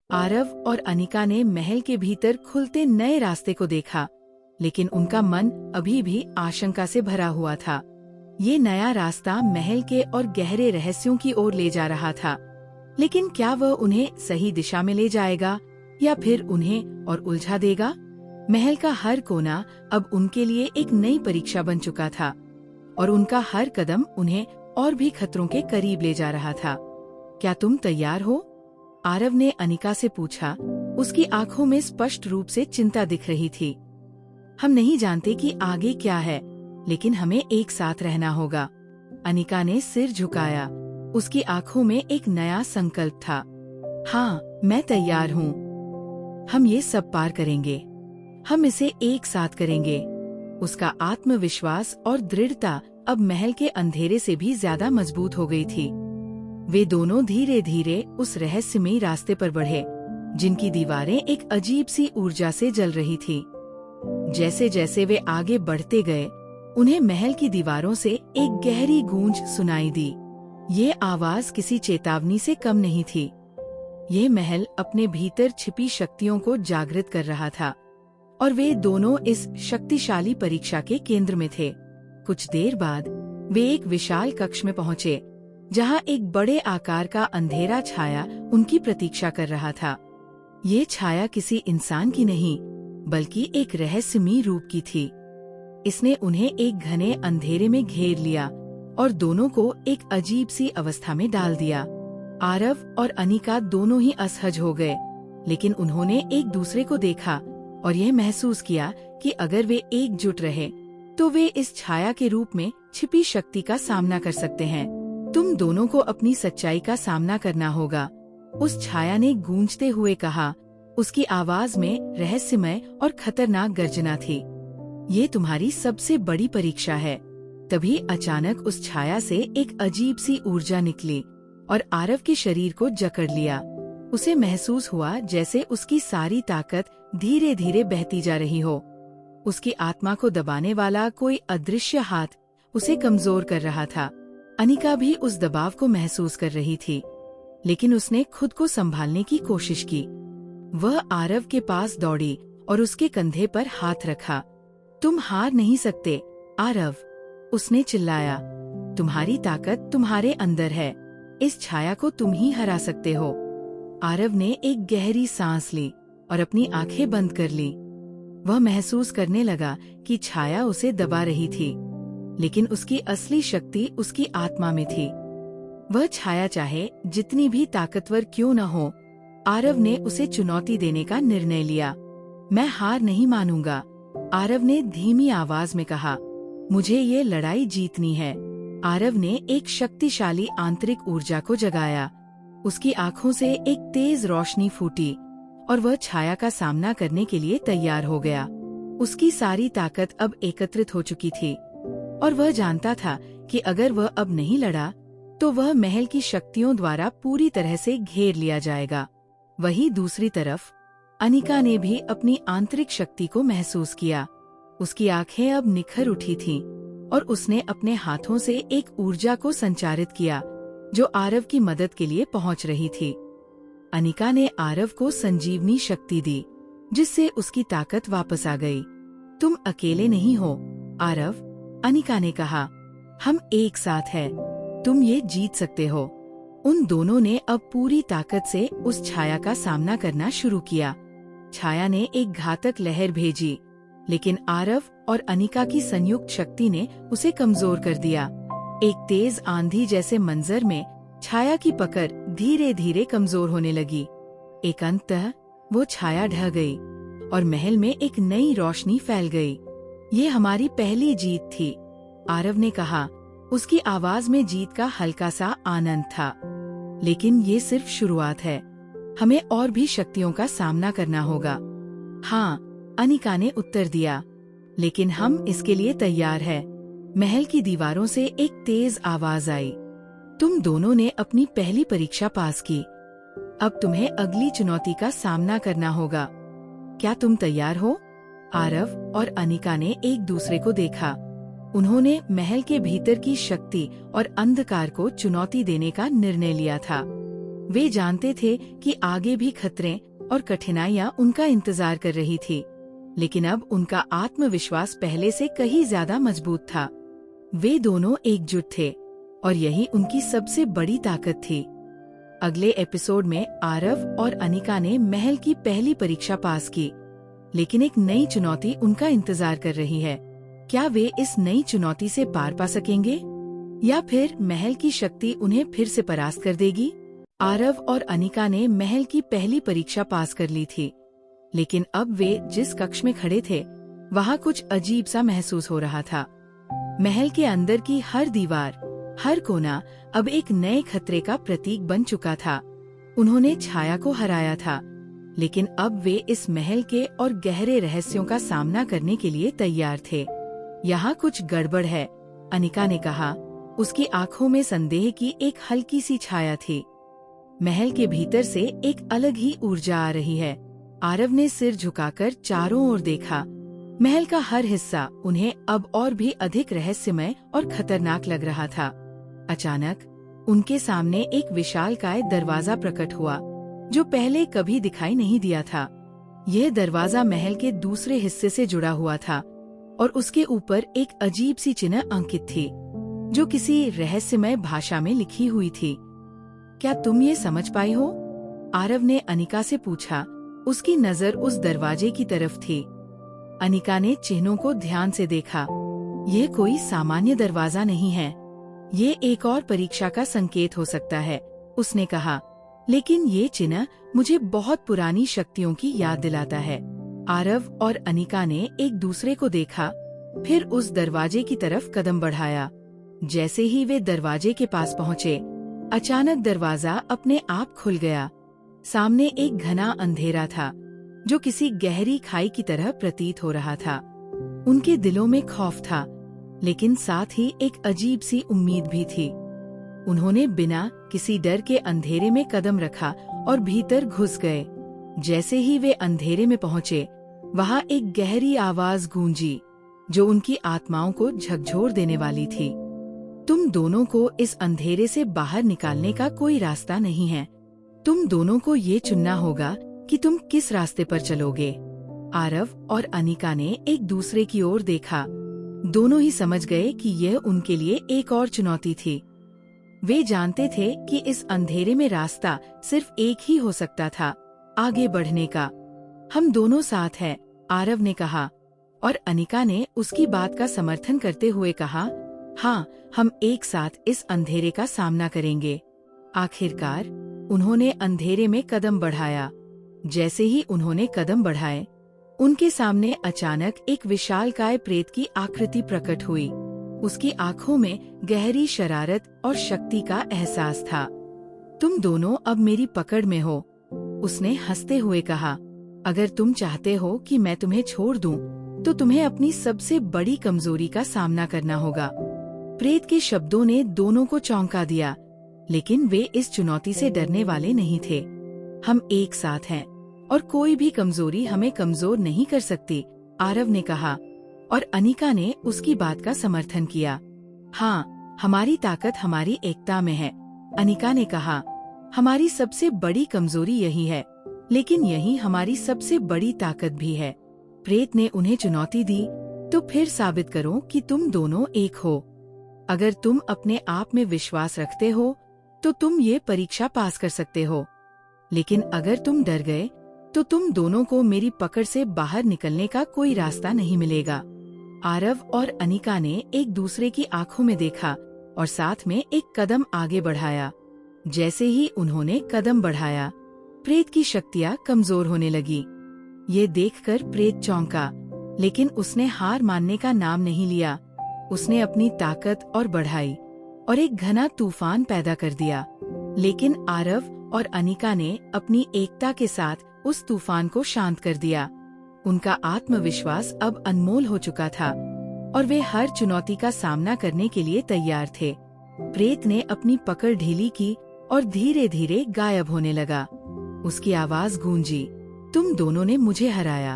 आरव और अनिका ने महल के भीतर खुलते नए रास्ते को देखा, लेकिन उनका मन अभी भी आशंका से भरा हुआ था। ये नया रास्ता महल के और गहरे रहस्यों की ओर ले जा रहा था, लेकिन क्या वह उन्हें सही दिशा में ले जाएगा या फिर उन्हें और उलझा देगा? महल का हर कोना अब उनके लिए एक नई परीक्षा बन चुका था और उनका हर कदम उन्हें और भी खतरों के करीब ले जा रहा था। क्या तुम तैयार हो? आरव ने अनिका से पूछा। उसकी आंखों में स्पष्ट रूप से चिंता दिख रही थी। हम नहीं जानते कि आगे क्या है, लेकिन हमें एक साथ रहना होगा। अनिका ने सिर झुकाया। उसकी आंखों में एक नया संकल्प था। हाँ, मैं तैयार हूँ। हम ये सब पार करेंगे। हम इसे एक साथ करेंगे। उसका आत्मविश्वास और दृढ़ता अब महल के अंधेरे से भी ज्यादा मजबूत हो गई थी। वे दोनों धीरे धीरे उस रहस्यमयी रास्ते पर बढ़े, जिनकी दीवारें एक अजीब सी ऊर्जा से जल रही थी। जैसे जैसे वे आगे बढ़ते गए, उन्हें महल की दीवारों से एक गहरी गूंज सुनाई दी। ये आवाज किसी चेतावनी से कम नहीं थी। ये महल अपने भीतर छिपी शक्तियों को जागृत कर रहा था और वे दोनों इस शक्तिशाली परीक्षा के केंद्र में थे। कुछ देर बाद वे एक विशाल कक्ष में पहुंचे, जहां एक बड़े आकार का अंधेरा छाया उनकी प्रतीक्षा कर रहा था। ये छाया किसी इंसान की नहीं, बल्कि एक रहस्यमयी रूप की थी। इसने उन्हें एक घने अंधेरे में घेर लिया और दोनों को एक अजीब सी अवस्था में डाल दिया। आरव और अनिका दोनों ही असहज हो गए, लेकिन उन्होंने एक दूसरे को देखा और यह महसूस किया कि अगर वे एकजुट रहे तो वे इस छाया के रूप में छिपी शक्ति का सामना कर सकते हैं। तुम दोनों को अपनी सच्चाई का सामना करना होगा, उस छाया ने गूंजते हुए कहा। उसकी आवाज में रहस्यमय और खतरनाक गर्जना थी। ये तुम्हारी सबसे बड़ी परीक्षा है। तभी अचानक उस छाया से एक अजीब सी ऊर्जा निकली और आरव के शरीर को जकड़ लिया। उसे महसूस हुआ जैसे उसकी सारी ताकत धीरे धीरे बहती जा रही हो। उसकी आत्मा को दबाने वाला कोई अदृश्य हाथ उसे कमजोर कर रहा था। अनिका भी उस दबाव को महसूस कर रही थी, लेकिन उसने खुद को संभालने की कोशिश की। वह आरव के पास दौड़ी और उसके कंधे पर हाथ रखा। तुम हार नहीं सकते, आरव, उसने चिल्लाया। तुम्हारी ताकत तुम्हारे अंदर है। इस छाया को तुम ही हरा सकते हो। आरव ने एक गहरी सांस ली और अपनी आंखें बंद कर ली। वह महसूस करने लगा कि छाया उसे दबा रही थी, लेकिन उसकी असली शक्ति उसकी आत्मा में थी। वह छाया चाहे जितनी भी ताकतवर क्यों न हो, आरव ने उसे चुनौती देने का निर्णय लिया। मैं हार नहीं मानूंगा, आरव ने धीमी आवाज में कहा। मुझे ये लड़ाई जीतनी है। आरव ने एक शक्तिशाली आंतरिक ऊर्जा को जगाया। उसकी आंखों से एक तेज रोशनी फूटी और वह छाया का सामना करने के लिए तैयार हो गया। उसकी सारी ताकत अब एकत्रित हो चुकी थी और वह जानता था कि अगर वह अब नहीं लड़ा तो वह महल की शक्तियों द्वारा पूरी तरह से घेर लिया जाएगा। वहीं दूसरी तरफ अनिका ने भी अपनी आंतरिक शक्ति को महसूस किया। उसकी आंखें अब निखर उठी थीं और उसने अपने हाथों से एक ऊर्जा को संचारित किया जो आरव की मदद के लिए पहुंच रही थी। अनिका ने आरव को संजीवनी शक्ति दी, जिससे उसकी ताकत वापस आ गई। तुम अकेले नहीं हो, आरव, अनिका ने कहा। हम एक साथ हैं। तुम ये जीत सकते हो। उन दोनों ने अब पूरी ताकत से उस छाया का सामना करना शुरू किया। छाया ने एक घातक लहर भेजी, लेकिन आरव और अनिका की संयुक्त शक्ति ने उसे कमजोर कर दिया। एक तेज आंधी जैसे मंजर में छाया की पकड़ धीरे धीरे कमजोर होने लगी। एक अंततः वो छाया ढह गई और महल में एक नई रोशनी फैल गई। ये हमारी पहली जीत थी, आरव ने कहा। उसकी आवाज में जीत का हल्का सा आनंद था। लेकिन ये सिर्फ शुरुआत है। हमें और भी शक्तियों का सामना करना होगा। हाँ, अनिका ने उत्तर दिया, लेकिन हम इसके लिए तैयार है। महल की दीवारों से एक तेज आवाज आई। तुम दोनों ने अपनी पहली परीक्षा पास की। अब तुम्हें अगली चुनौती का सामना करना होगा। क्या तुम तैयार हो? आरव और अनिका ने एक दूसरे को देखा। उन्होंने महल के भीतर की शक्ति और अंधकार को चुनौती देने का निर्णय लिया था। वे जानते थे कि आगे भी खतरे और कठिनाइयां उनका इंतजार कर रही थी, लेकिन अब उनका आत्मविश्वास पहले से कहीं ज्यादा मजबूत था। वे दोनों एकजुट थे और यही उनकी सबसे बड़ी ताकत थी। अगले एपिसोड में आरव और अनिका ने महल की पहली परीक्षा पास की, लेकिन एक नई चुनौती उनका इंतजार कर रही है। क्या वे इस नई चुनौती से पार पा सकेंगे या फिर महल की शक्ति उन्हें फिर से परास्त कर देगी? आरव और अनिका ने महल की पहली परीक्षा पास कर ली थी, लेकिन अब वे जिस कक्ष में खड़े थे वहाँ कुछ अजीब सा महसूस हो रहा था। महल के अंदर की हर दीवार, हर कोना अब एक नए खतरे का प्रतीक बन चुका था। उन्होंने छाया को हराया था, लेकिन अब वे इस महल के और गहरे रहस्यों का सामना करने के लिए तैयार थे। यहाँ कुछ गड़बड़ है, अनिका ने कहा। उसकी आंखों में संदेह की एक हल्की सी छाया थी। महल के भीतर से एक अलग ही ऊर्जा आ रही है। आरव ने सिर झुकाकर चारों ओर देखा। महल का हर हिस्सा उन्हें अब और भी अधिक रहस्यमय और खतरनाक लग रहा था। अचानक उनके सामने एक विशालकाय दरवाजा प्रकट हुआ, जो पहले कभी दिखाई नहीं दिया था। यह दरवाजा महल के दूसरे हिस्से से जुड़ा हुआ था और उसके ऊपर एक अजीब सी चिन्ह अंकित थी, जो किसी रहस्यमय भाषा में लिखी हुई थी। क्या तुम ये समझ पाई हो? आरव ने अनिका से पूछा। उसकी नजर उस दरवाजे की तरफ थी। अनिका ने चिन्हों को ध्यान से देखा। यह कोई सामान्य दरवाजा नहीं है, ये एक और परीक्षा का संकेत हो सकता है, उसने कहा। लेकिन ये चिन्ह मुझे बहुत पुरानी शक्तियों की याद दिलाता है। आरव और अनिका ने एक दूसरे को देखा, फिर उस दरवाजे की तरफ कदम बढ़ाया। जैसे ही वे दरवाजे के पास पहुँचे, अचानक दरवाजा अपने आप खुल गया। सामने एक घना अंधेरा था, जो किसी गहरी खाई की तरह प्रतीत हो रहा था। उनके दिलों में खौफ था, लेकिन साथ ही एक अजीब सी उम्मीद भी थी। उन्होंने बिना किसी डर के अंधेरे में कदम रखा और भीतर घुस गए। जैसे ही वे अंधेरे में पहुंचे, वहां एक गहरी आवाज गूंजी, जो उनकी आत्माओं को झकझोर देने वाली थी। तुम दोनों को इस अंधेरे से बाहर निकालने का कोई रास्ता नहीं है। तुम दोनों को ये चुनना होगा कि तुम किस रास्ते पर चलोगे। आरव और अनिका ने एक दूसरे की ओर देखा। दोनों ही समझ गए कि यह उनके लिए एक और चुनौती थी। वे जानते थे कि इस अंधेरे में रास्ता सिर्फ एक ही हो सकता था, आगे बढ़ने का। हम दोनों साथ हैं, आरव ने कहा, और अनिका ने उसकी बात का समर्थन करते हुए कहा, हाँ, हम एक साथ इस अंधेरे का सामना करेंगे। आखिरकार उन्होंने अंधेरे में कदम बढ़ाया। जैसे ही उन्होंने कदम बढ़ाए, उनके सामने अचानक एक विशालकाय प्रेत की आकृति प्रकट हुई। उसकी आंखों में गहरी शरारत और शक्ति का एहसास था। तुम दोनों अब मेरी पकड़ में हो, उसने हंसते हुए कहा। अगर तुम चाहते हो कि मैं तुम्हें छोड़ दूं, तो तुम्हें अपनी सबसे बड़ी कमजोरी का सामना करना होगा। प्रेत के शब्दों ने दोनों को चौंका दिया, लेकिन वे इस चुनौती से डरने वाले नहीं थे। हम एक साथ हैं और कोई भी कमजोरी हमें कमजोर नहीं कर सकती, आरव ने कहा, और अनिका ने उसकी बात का समर्थन किया। हाँ, हमारी ताकत हमारी एकता में है, अनिका ने कहा। हमारी सबसे बड़ी कमजोरी यही है, लेकिन यही हमारी सबसे बड़ी ताकत भी है। प्रेत ने उन्हें चुनौती दी, तो फिर साबित करो कि तुम दोनों एक हो। अगर तुम अपने आप में विश्वास रखते हो, तो तुम ये परीक्षा पास कर सकते हो। लेकिन अगर तुम डर गए, तो तुम दोनों को मेरी पकड़ से बाहर निकलने का कोई रास्ता नहीं मिलेगा। आरव और अनिका ने एक दूसरे की आंखों में देखा और साथ में एक कदम आगे बढ़ाया। जैसे ही उन्होंने कदम बढ़ाया, प्रेत की शक्तियाँ कमजोर होने लगी। ये देखकर प्रेत चौंका, लेकिन उसने हार मानने का नाम नहीं लिया। उसने अपनी ताकत और बढ़ाई और एक घना तूफान पैदा कर दिया। लेकिन आरव और अनिका ने अपनी एकता के साथ उस तूफान को शांत कर दिया। उनका आत्मविश्वास अब अनमोल हो चुका था और वे हर चुनौती का सामना करने के लिए तैयार थे। प्रेत ने अपनी पकड़ ढीली की और धीरे धीरे गायब होने लगा। उसकी आवाज गूंजी, तुम दोनों ने मुझे हराया।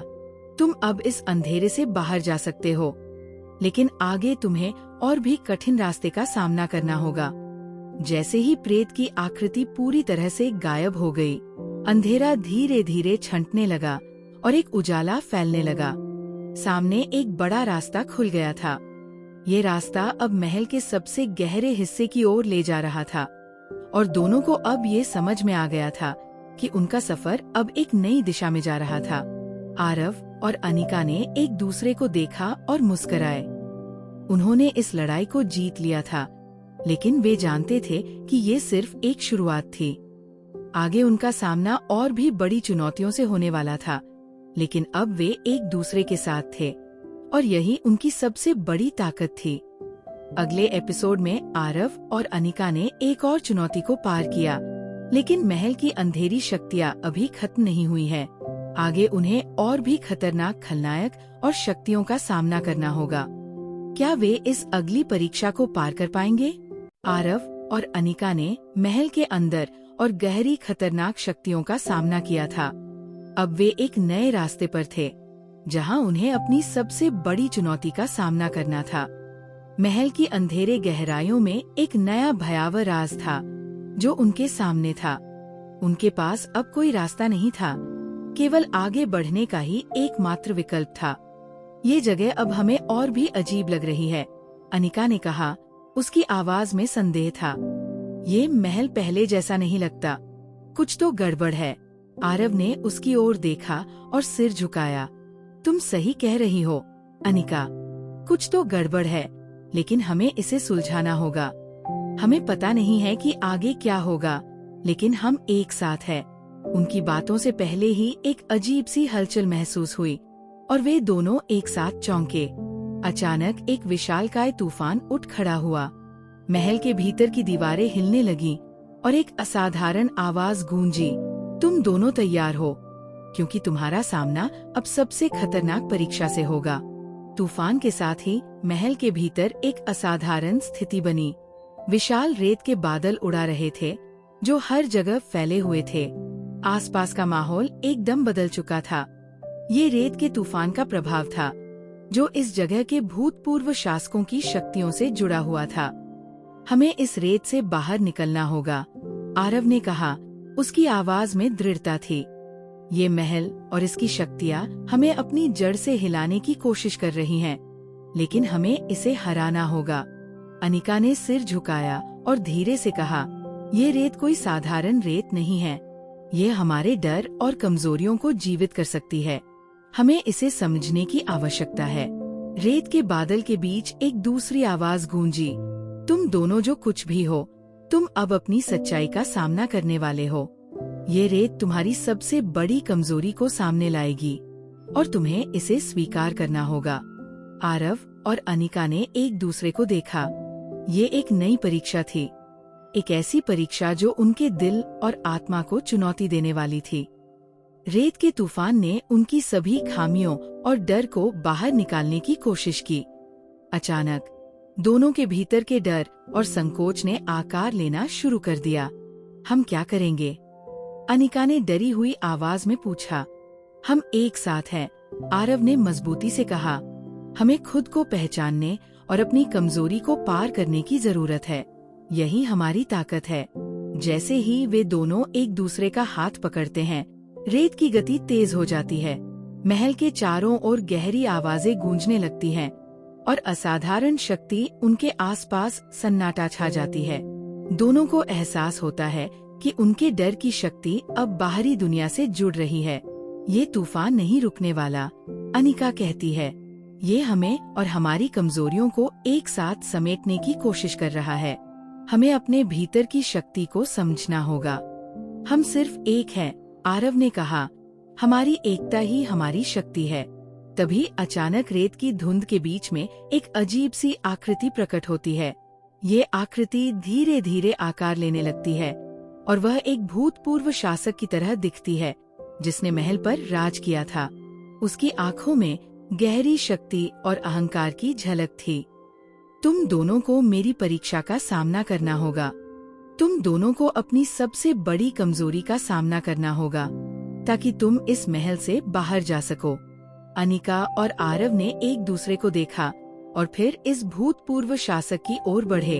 तुम अब इस अंधेरे से बाहर जा सकते हो, लेकिन आगे तुम्हें और भी कठिन रास्ते का सामना करना होगा। जैसे ही प्रेत की आकृति पूरी तरह से गायब हो गई, अंधेरा धीरे धीरे छंटने लगा और एक उजाला फैलने लगा। सामने एक बड़ा रास्ता खुल गया था। ये रास्ता अब महल के सबसे गहरे हिस्से की ओर ले जा रहा था और दोनों को अब ये समझ में आ गया था कि उनका सफर अब एक नई दिशा में जा रहा था। आरव और अनिका ने एक दूसरे को देखा और मुस्कुराए। उन्होंने इस लड़ाई को जीत लिया था, लेकिन वे जानते थे कि ये सिर्फ एक शुरुआत थी। आगे उनका सामना और भी बड़ी चुनौतियों से होने वाला था, लेकिन अब वे एक दूसरे के साथ थे और यही उनकी सबसे बड़ी ताकत थी। अगले एपिसोड में आरव और अनिका ने एक और चुनौती को पार किया, लेकिन महल की अंधेरी शक्तियाँ अभी खत्म नहीं हुई है। आगे उन्हें और भी खतरनाक खलनायक और शक्तियों का सामना करना होगा। क्या वे इस अगली परीक्षा को पार कर पाएंगे? आरव और अनिका ने महल के अंदर और गहरी खतरनाक शक्तियों का सामना किया था। अब वे एक नए रास्ते पर थे, जहां उन्हें अपनी सबसे बड़ी चुनौती का सामना करना था। महल की अंधेरे गहराइयों में एक नया भयावह राज था जो उनके सामने था। उनके पास अब कोई रास्ता नहीं था, केवल आगे बढ़ने का ही एकमात्र विकल्प था। ये जगह अब हमें और भी अजीब लग रही है, अनिका ने कहा। उसकी आवाज में संदेह था। ये महल पहले जैसा नहीं लगता, कुछ तो गड़बड़ है। आरव ने उसकी ओर देखा और सिर झुकाया। तुम सही कह रही हो, अनिका, कुछ तो गड़बड़ है, लेकिन हमें इसे सुलझाना होगा। हमें पता नहीं है कि आगे क्या होगा, लेकिन हम एक साथ हैं। उनकी बातों से पहले ही एक अजीब सी हलचल महसूस हुई और वे दोनों एक साथ चौंके। अचानक एक विशालकाय तूफान उठ खड़ा हुआ। महल के भीतर की दीवारें हिलने लगीं और एक असाधारण आवाज गूंजी, तुम दोनों तैयार हो, क्योंकि तुम्हारा सामना अब सबसे खतरनाक परीक्षा से होगा। तूफान के साथ ही महल के भीतर एक असाधारण स्थिति बनी। विशाल रेत के बादल उड़ा रहे थे जो हर जगह फैले हुए थे। आसपास का माहौल एकदम बदल चुका था। ये रेत के तूफान का प्रभाव था, जो इस जगह के भूतपूर्व शासकों की शक्तियों से जुड़ा हुआ था। हमें इस रेत से बाहर निकलना होगा, आरव ने कहा। उसकी आवाज में दृढ़ता थी। ये महल और इसकी शक्तियाँ हमें अपनी जड़ से हिलाने की कोशिश कर रही हैं, लेकिन हमें इसे हराना होगा। अनिका ने सिर झुकाया और धीरे से कहा, ये रेत कोई साधारण रेत नहीं है। ये हमारे डर और कमजोरियों को जीवित कर सकती है। हमें इसे समझने की आवश्यकता है। रेत के बादल के बीच एक दूसरी आवाज गूंजी, तुम दोनों जो कुछ भी हो, तुम अब अपनी सच्चाई का सामना करने वाले हो। ये रेत तुम्हारी सबसे बड़ी कमजोरी को सामने लाएगी और तुम्हें इसे स्वीकार करना होगा। आरव और अनिका ने एक दूसरे को देखा। ये एक नई परीक्षा थी, एक ऐसी परीक्षा जो उनके दिल और आत्मा को चुनौती देने वाली थी। रेत के तूफान ने उनकी सभी खामियों और डर को बाहर निकालने की कोशिश की। अचानक दोनों के भीतर के डर और संकोच ने आकार लेना शुरू कर दिया। हम क्या करेंगे? अनिका ने डरी हुई आवाज में पूछा। हम एक साथ हैं, आरव ने मजबूती से कहा। हमें खुद को पहचानने और अपनी कमजोरी को पार करने की जरूरत है। यही हमारी ताकत है। जैसे ही वे दोनों एक दूसरे का हाथ पकड़ते हैं, रेत की गति तेज हो जाती है। महल के चारों ओर गहरी आवाजें गूंजने लगती हैं और असाधारण शक्ति उनके आसपास सन्नाटा छा जाती है। दोनों को एहसास होता है कि उनके डर की शक्ति अब बाहरी दुनिया से जुड़ रही है। ये तूफान नहीं रुकने वाला, अनिका कहती है। ये हमें और हमारी कमजोरियों को एक साथ समेटने की कोशिश कर रहा है। हमें अपने भीतर की शक्ति को समझना होगा। हम सिर्फ एक हैं, आरव ने कहा। हमारी एकता ही हमारी शक्ति है। तभी अचानक रेत की धुंध के बीच में एक अजीब सी आकृति प्रकट होती है। ये आकृति धीरे धीरे आकार लेने लगती है और वह एक भूतपूर्व शासक की तरह दिखती है, जिसने महल पर राज किया था। उसकी आंखों में गहरी शक्ति और अहंकार की झलक थी। तुम दोनों को मेरी परीक्षा का सामना करना होगा। तुम दोनों को अपनी सबसे बड़ी कमजोरी का सामना करना होगा, ताकि तुम इस महल से बाहर जा सको। अनिका और आरव ने एक दूसरे को देखा और फिर इस भूतपूर्व शासक की ओर बढ़े।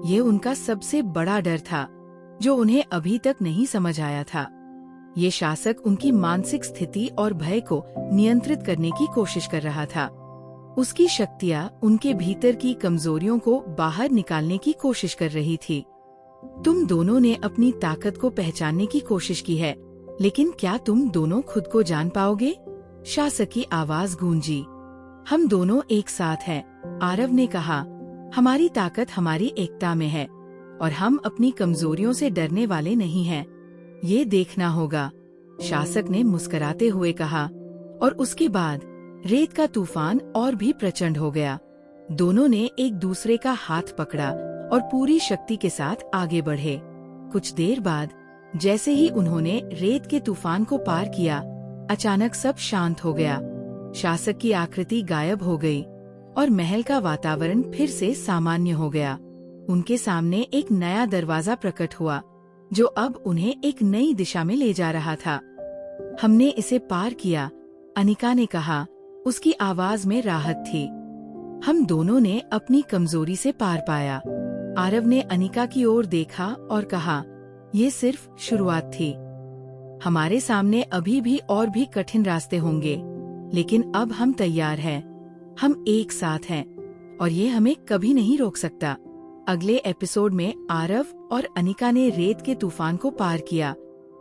ये उनका सबसे बड़ा डर था, जो उन्हें अभी तक नहीं समझ आया था। ये शासक उनकी मानसिक स्थिति और भय को नियंत्रित करने की कोशिश कर रहा था। उसकी शक्तियाँ उनके भीतर की कमजोरियों को बाहर निकालने की कोशिश कर रही थी। तुम दोनों ने अपनी ताकत को पहचानने की कोशिश की है, लेकिन क्या तुम दोनों खुद को जान पाओगे? शासक की आवाज गूंजी। हम दोनों एक साथ हैं, आरव ने कहा। हमारी ताकत हमारी एकता में है और हम अपनी कमजोरियों से डरने वाले नहीं हैं। ये देखना होगा, शासक ने मुस्कुराते हुए कहा। और उसके बाद रेत का तूफान और भी प्रचंड हो गया। दोनों ने एक दूसरे का हाथ पकड़ा और पूरी शक्ति के साथ आगे बढ़े। कुछ देर बाद जैसे ही उन्होंने रेत के तूफान को पार किया, अचानक सब शांत हो गया। शासक की आकृति गायब हो गई और महल का वातावरण फिर से सामान्य हो गया। उनके सामने एक नया दरवाजा प्रकट हुआ, जो अब उन्हें एक नई दिशा में ले जा रहा था। हमने इसे पार किया, अनिका ने कहा। उसकी आवाज में राहत थी। हम दोनों ने अपनी कमजोरी से पार पाया। आरव ने अनिका की ओर देखा और कहा, ये सिर्फ शुरुआत थी। हमारे सामने अभी भी और भी कठिन रास्ते होंगे, लेकिन अब हम तैयार हैं। हम एक साथ हैं और ये हमें कभी नहीं रोक सकता। अगले एपिसोड में आरव और अनिका ने रेत के तूफान को पार किया,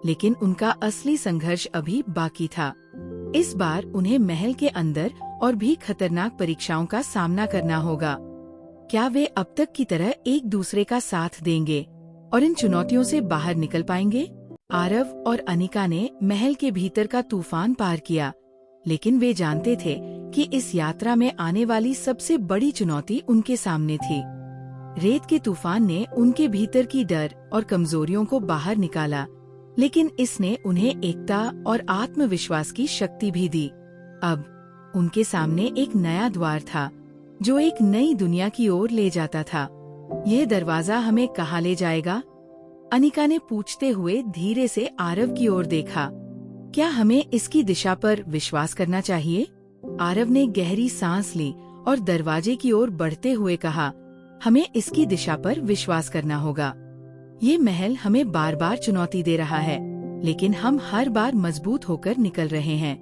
लेकिन उनका असली संघर्ष अभी बाकी था। इस बार उन्हें महल के अंदर और भी खतरनाक परीक्षाओं का सामना करना होगा। क्या वे अब तक की तरह एक दूसरे का साथ देंगे और इन चुनौतियों से बाहर निकल पाएंगे? आरव और अनिका ने महल के भीतर का तूफान पार किया, लेकिन वे जानते थे कि इस यात्रा में आने वाली सबसे बड़ी चुनौती उनके सामने थी। रेत के तूफान ने उनके भीतर की डर और कमजोरियों को बाहर निकाला, लेकिन इसने उन्हें एकता और आत्मविश्वास की शक्ति भी दी। अब उनके सामने एक नया द्वार था, जो एक नई दुनिया की ओर ले जाता था। यह दरवाजा हमें कहाँ ले जाएगा? अनिका ने पूछते हुए धीरे से आरव की ओर देखा। क्या हमें इसकी दिशा पर विश्वास करना चाहिए? आरव ने गहरी सांस ली और दरवाजे की ओर बढ़ते हुए कहा, हमें इसकी दिशा पर विश्वास करना होगा। ये महल हमें बार बार चुनौती दे रहा है, लेकिन हम हर बार मजबूत होकर निकल रहे हैं।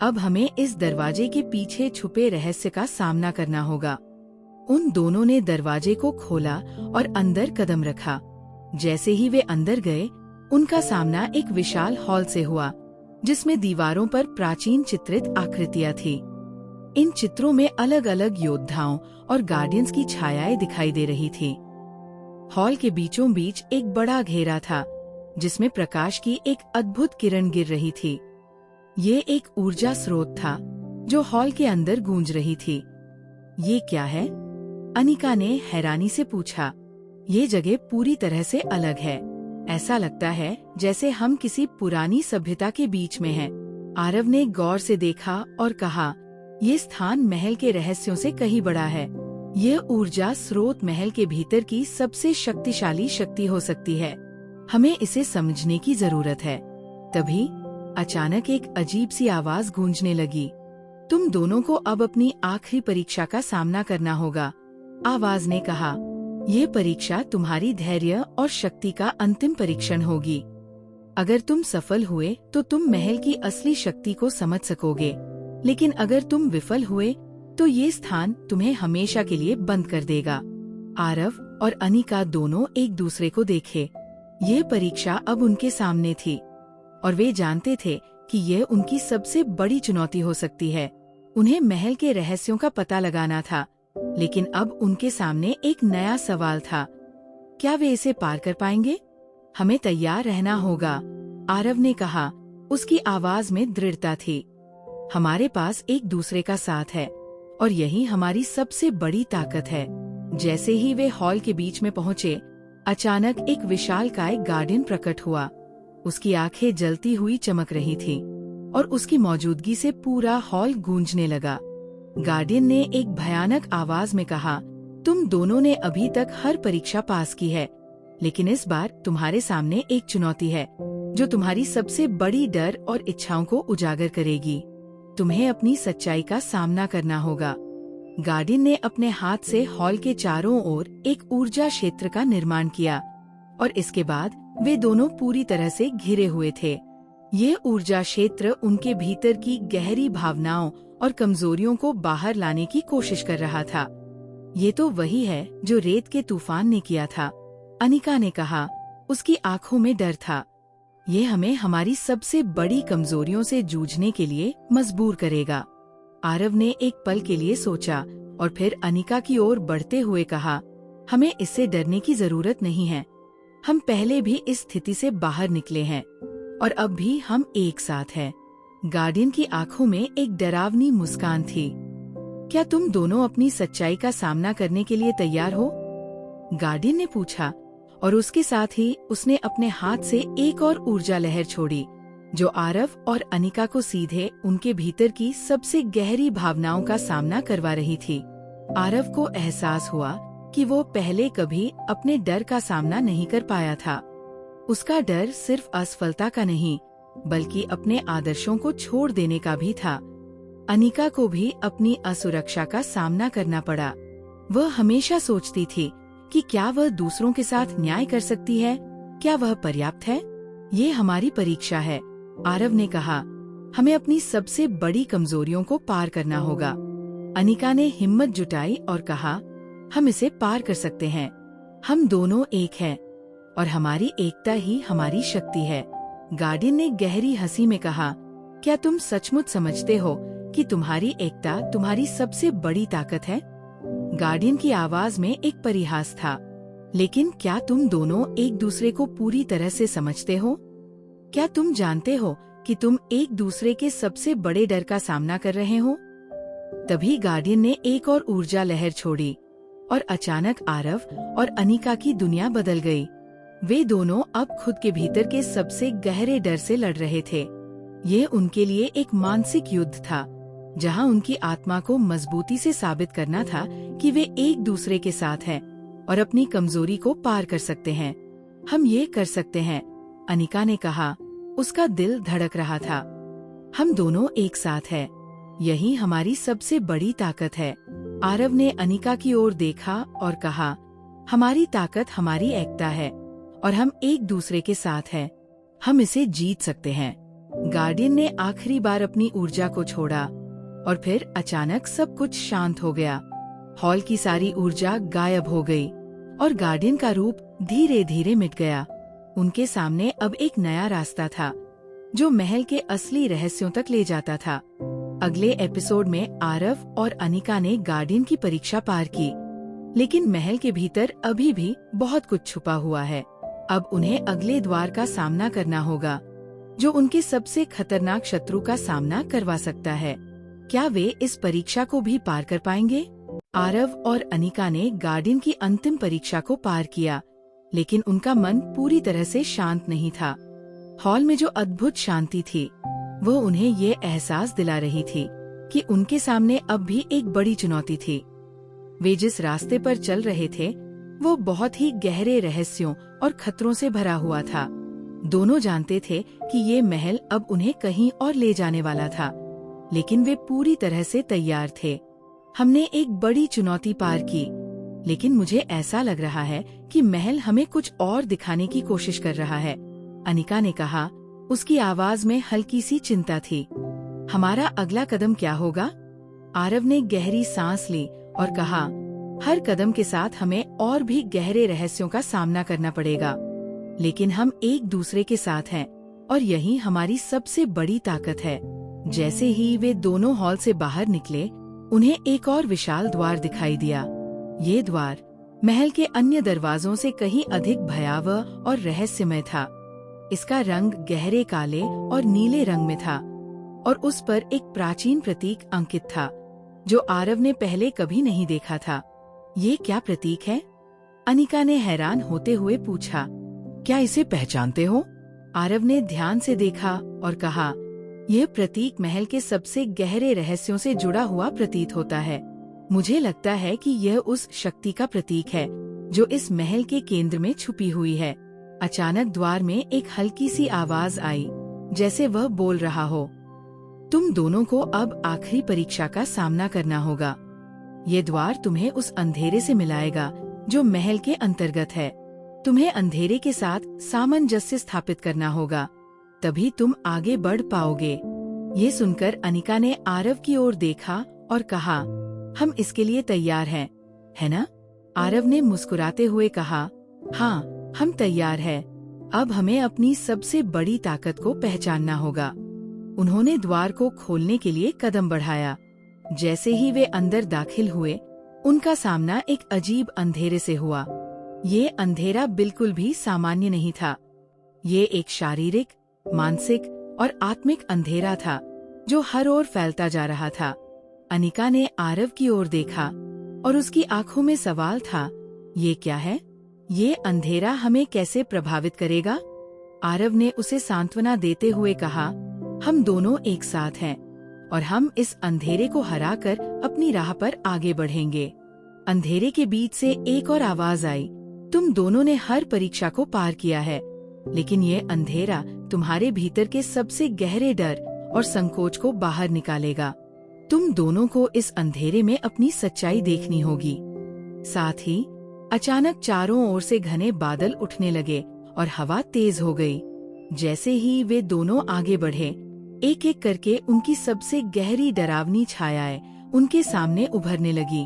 अब हमें इस दरवाजे के पीछे छुपे रहस्य का सामना करना होगा। उन दोनों ने दरवाजे को खोला और अंदर कदम रखा। जैसे ही वे अंदर गए, उनका सामना एक विशाल हॉल से हुआ, जिसमें दीवारों पर प्राचीन चित्रित आकृतियां थी। इन चित्रों में अलग अलग योद्धाओं और गार्डियंस की छायाएं दिखाई दे रही थी। हॉल के बीचों बीच एक बड़ा घेरा था, जिसमें प्रकाश की एक अद्भुत किरण गिर रही थी। ये एक ऊर्जा स्रोत था, जो हॉल के अंदर गूंज रही थी। ये क्या है? अनिका ने हैरानी से पूछा। ये जगह पूरी तरह से अलग है। ऐसा लगता है जैसे हम किसी पुरानी सभ्यता के बीच में हैं। आरव ने गौर से देखा और कहा, ये स्थान महल के रहस्यों से कहीं बड़ा है। ये ऊर्जा स्रोत महल के भीतर की सबसे शक्तिशाली शक्ति हो सकती है। हमें इसे समझने की जरूरत है। तभी अचानक एक अजीब सी आवाज गूंजने लगी। तुम दोनों को अब अपनी आखिरी परीक्षा का सामना करना होगा, आवाज ने कहा। ये परीक्षा तुम्हारी धैर्य और शक्ति का अंतिम परीक्षण होगी। अगर तुम सफल हुए तो तुम महल की असली शक्ति को समझ सकोगे, लेकिन अगर तुम विफल हुए तो ये स्थान तुम्हें हमेशा के लिए बंद कर देगा। आरव और अनिका दोनों एक दूसरे को देखे। ये परीक्षा अब उनके सामने थी और वे जानते थे कि यह उनकी सबसे बड़ी चुनौती हो सकती है। उन्हें महल के रहस्यों का पता लगाना था, लेकिन अब उनके सामने एक नया सवाल था। क्या वे इसे पार कर पाएंगे? हमें तैयार रहना होगा, आरव ने कहा। उसकी आवाज में दृढ़ता थी। हमारे पास एक दूसरे का साथ है और यही हमारी सबसे बड़ी ताकत है। जैसे ही वे हॉल के बीच में पहुँचे, अचानक एक विशालकाय गार्डियन प्रकट हुआ। उसकी आंखें जलती हुई चमक रही थी और उसकी मौजूदगी से पूरा हॉल गूंजने लगा। गार्डियन ने एक भयानक आवाज में कहा, तुम दोनों ने अभी तक हर परीक्षा पास की है, लेकिन इस बार तुम्हारे सामने एक चुनौती है, जो तुम्हारी सबसे बड़ी डर और इच्छाओं को उजागर करेगी। तुम्हें अपनी सच्चाई का सामना करना होगा। गार्डियन ने अपने हाथ से हॉल के चारों ओर एक ऊर्जा क्षेत्र का निर्माण किया और इसके बाद वे दोनों पूरी तरह से घिरे हुए थे। ये ऊर्जा क्षेत्र उनके भीतर की गहरी भावनाओं और कमजोरियों को बाहर लाने की कोशिश कर रहा था। ये तो वही है जो रेत के तूफान ने किया था, अनिका ने कहा। उसकी आंखों में डर था। ये हमें हमारी सबसे बड़ी कमजोरियों से जूझने के लिए मजबूर करेगा। आरव ने एक पल के लिए सोचा और फिर अनिका की ओर बढ़ते हुए कहा, हमें इससे डरने की जरूरत नहीं है। हम पहले भी इस स्थिति से बाहर निकले हैं और अब भी हम एक साथ हैं। गार्डियन की आंखों में एक डरावनी मुस्कान थी। क्या तुम दोनों अपनी सच्चाई का सामना करने के लिए तैयार हो? गार्डियन ने पूछा और उसके साथ ही उसने अपने हाथ से एक और ऊर्जा लहर छोड़ी जो आरव और अनिका को सीधे उनके भीतर की सबसे गहरी भावनाओं का सामना करवा रही थी। आरव को एहसास हुआ कि वो पहले कभी अपने डर का सामना नहीं कर पाया था। उसका डर सिर्फ असफलता का नहीं बल्कि अपने आदर्शों को छोड़ देने का भी था। अनिका को भी अपनी असुरक्षा का सामना करना पड़ा। वह हमेशा सोचती थी कि क्या वह दूसरों के साथ न्याय कर सकती है, क्या वह पर्याप्त है? ये हमारी परीक्षा है, आरव ने कहा। हमें अपनी सबसे बड़ी कमजोरियों को पार करना होगा। अनिका ने हिम्मत जुटाई और कहा, हम इसे पार कर सकते हैं। हम दोनों एक हैं और हमारी एकता ही हमारी शक्ति है। गार्डियन ने गहरी हंसी में कहा, क्या तुम सचमुच समझते हो कि तुम्हारी एकता तुम्हारी सबसे बड़ी ताकत है? गार्डियन की आवाज में एक परिहास था। लेकिन क्या तुम दोनों एक दूसरे को पूरी तरह से समझते हो? क्या तुम जानते हो कि तुम एक दूसरे के सबसे बड़े डर का सामना कर रहे हो? तभी गार्डियन ने एक और ऊर्जा लहर छोड़ी और अचानक आरव और अनिका की दुनिया बदल गई। वे दोनों अब खुद के भीतर के सबसे गहरे डर से लड़ रहे थे। ये उनके लिए एक मानसिक युद्ध था, जहां उनकी आत्मा को मजबूती से साबित करना था कि वे एक दूसरे के साथ हैं और अपनी कमजोरी को पार कर सकते हैं। हम ये कर सकते हैं, अनिका ने कहा। उसका दिल धड़क रहा था। हम दोनों एक साथ हैं। यही हमारी सबसे बड़ी ताकत है। आरव ने अनिका की ओर देखा और कहा, हमारी ताकत हमारी एकता है और हम एक दूसरे के साथ हैं। हम इसे जीत सकते हैं। गार्डियन ने आखिरी बार अपनी ऊर्जा को छोड़ा और फिर अचानक सब कुछ शांत हो गया। हॉल की सारी ऊर्जा गायब हो गई और गार्डियन का रूप धीरे धीरे मिट गया। उनके सामने अब एक नया रास्ता था जो महल के असली रहस्यों तक ले जाता था। अगले एपिसोड में आरव और अनिका ने गार्डियन की परीक्षा पार की, लेकिन महल के भीतर अभी भी बहुत कुछ छुपा हुआ है। अब उन्हें अगले द्वार का सामना करना होगा जो उनके सबसे खतरनाक शत्रु का सामना करवा सकता है। क्या वे इस परीक्षा को भी पार कर पाएंगे? आरव और अनिका ने गार्डियन की अंतिम परीक्षा को पार किया, लेकिन उनका मन पूरी तरह से शांत नहीं था। हॉल में जो अद्भुत शांति थी वो उन्हें ये एहसास दिला रही थी कि उनके सामने अब भी एक बड़ी चुनौती थी। वे जिस रास्ते पर चल रहे थे वो बहुत ही गहरे रहस्यों और खतरों से भरा हुआ था। दोनों जानते थे कि ये महल अब उन्हें कहीं और ले जाने वाला था, लेकिन वे पूरी तरह से तैयार थे। हमने एक बड़ी चुनौती पार की, लेकिन मुझे ऐसा लग रहा है कि महल हमें कुछ और दिखाने की कोशिश कर रहा है, अनिका ने कहा। उसकी आवाज में हल्की सी चिंता थी। हमारा अगला कदम क्या होगा? आरव ने गहरी सांस ली और कहा, हर कदम के साथ हमें और भी गहरे रहस्यों का सामना करना पड़ेगा, लेकिन हम एक दूसरे के साथ हैं और यही हमारी सबसे बड़ी ताकत है। जैसे ही वे दोनों हॉल से बाहर निकले, उन्हें एक और विशाल द्वार दिखाई दिया। ये द्वार महल के अन्य दरवाजों से कहीं अधिक भयावह और रहस्यमय था। इसका रंग गहरे काले और नीले रंग में था और उस पर एक प्राचीन प्रतीक अंकित था जो आरव ने पहले कभी नहीं देखा था। ये क्या प्रतीक है? अनिका ने हैरान होते हुए पूछा। क्या इसे पहचानते हो? आरव ने ध्यान से देखा और कहा, यह प्रतीक महल के सबसे गहरे रहस्यों से जुड़ा हुआ प्रतीत होता है। मुझे लगता है कि यह उस शक्ति का प्रतीक है जो इस महल के केंद्र में छुपी हुई है। अचानक द्वार में एक हल्की सी आवाज आई, जैसे वह बोल रहा हो, तुम दोनों को अब आखिरी परीक्षा का सामना करना होगा। ये द्वार तुम्हें उस अंधेरे से मिलाएगा जो महल के अंतर्गत है। तुम्हें अंधेरे के साथ सामंजस्य स्थापित करना होगा, तभी तुम आगे बढ़ पाओगे। ये सुनकर अनिका ने आरव की ओर देखा और कहा, हम इसके लिए तैयार हैं, है ना? आरव ने मुस्कुराते हुए कहा, हाँ, हम तैयार हैं। अब हमें अपनी सबसे बड़ी ताकत को पहचानना होगा। उन्होंने द्वार को खोलने के लिए कदम बढ़ाया। जैसे ही वे अंदर दाखिल हुए, उनका सामना एक अजीब अंधेरे से हुआ। ये अंधेरा बिल्कुल भी सामान्य नहीं था। ये एक शारीरिक, मानसिक और आत्मिक अंधेरा था जो हर ओर फैलता जा रहा था। अनिका ने आरव की ओर देखा और उसकी आंखों में सवाल था, ये क्या है? ये अंधेरा हमें कैसे प्रभावित करेगा? आरव ने उसे सांत्वना देते हुए कहा, हम दोनों एक साथ हैं और हम इस अंधेरे को हराकर अपनी राह पर आगे बढ़ेंगे। अंधेरे के बीच से एक और आवाज आई, तुम दोनों ने हर परीक्षा को पार किया है, लेकिन ये अंधेरा तुम्हारे भीतर के सबसे गहरे डर और संकोच को बाहर निकालेगा। तुम दोनों को इस अंधेरे में अपनी सच्चाई देखनी होगी। साथ ही अचानक चारों ओर से घने बादल उठने लगे और हवा तेज हो गई। जैसे ही वे दोनों आगे बढ़े, एक एक करके उनकी सबसे गहरी डरावनी छायाएं उनके सामने उभरने लगी।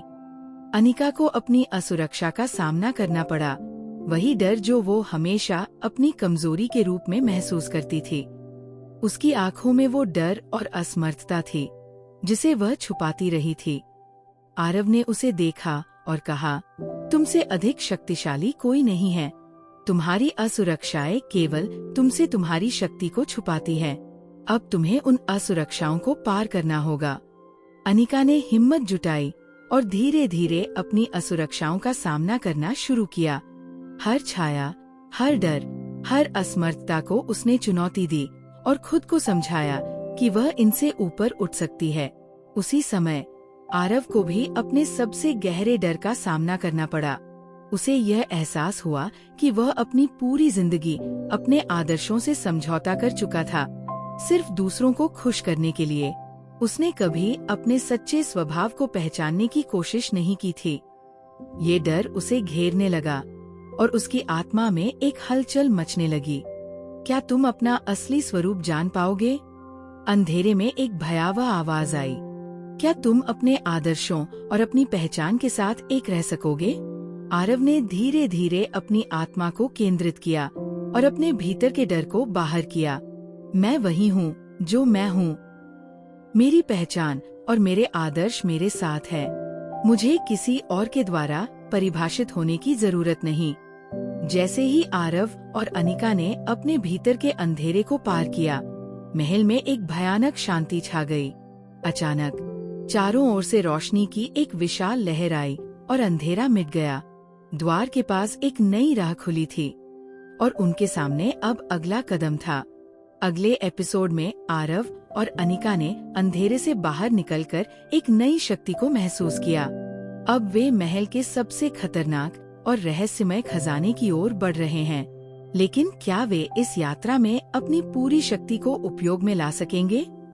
अनिका को अपनी असुरक्षा का सामना करना पड़ा, वही डर जो वो हमेशा अपनी कमजोरी के रूप में महसूस करती थी। उसकी आंखों में वो डर और असमर्थता थी जिसे वह छुपाती रही थी। आरव ने उसे देखा और कहा, तुमसे अधिक शक्तिशाली कोई नहीं है। तुम्हारी असुरक्षाएं केवल तुमसे तुम्हारी शक्ति को छुपाती हैं। अब तुम्हें उन असुरक्षाओं को पार करना होगा। अनिका ने हिम्मत जुटाई और धीरे धीरे अपनी असुरक्षाओं का सामना करना शुरू किया। हर छाया, हर डर, हर असमर्थता को उसने चुनौती दी और खुद को समझाया कि वह इनसे ऊपर उठ सकती है। उसी समय आरव को भी अपने सबसे गहरे डर का सामना करना पड़ा। उसे यह एहसास हुआ कि वह अपनी पूरी जिंदगी अपने आदर्शों से समझौता कर चुका था, सिर्फ दूसरों को खुश करने के लिए। उसने कभी अपने सच्चे स्वभाव को पहचानने की कोशिश नहीं की थी। ये डर उसे घेरने लगा और उसकी आत्मा में एक हलचल मचने लगी। क्या तुम अपना असली स्वरूप जान पाओगे? अंधेरे में एक भयावह आवाज आई। क्या तुम अपने आदर्शों और अपनी पहचान के साथ एक रह सकोगे? आरव ने धीरे धीरे अपनी आत्मा को केंद्रित किया और अपने भीतर के डर को बाहर किया। मैं वही हूँ जो मैं हूँ। मेरी पहचान और मेरे आदर्श मेरे साथ है। मुझे किसी और के द्वारा परिभाषित होने की जरूरत नहीं। जैसे ही आरव और अनिका ने अपने भीतर के अंधेरे को पार किया, महल में एक भयानक शांति छा गई। अचानक चारों ओर से रोशनी की एक विशाल लहर आई और अंधेरा मिट गया। द्वार के पास एक नई राह खुली थी और उनके सामने अब अगला कदम था। अगले एपिसोड में आरव और अनिका ने अंधेरे से बाहर निकलकर एक नई शक्ति को महसूस किया। अब वे महल के सबसे खतरनाक और रहस्यमय खजाने की ओर बढ़ रहे हैं। लेकिन क्या वे इस यात्रा में अपनी पूरी शक्ति को उपयोग में ला सकेंगे?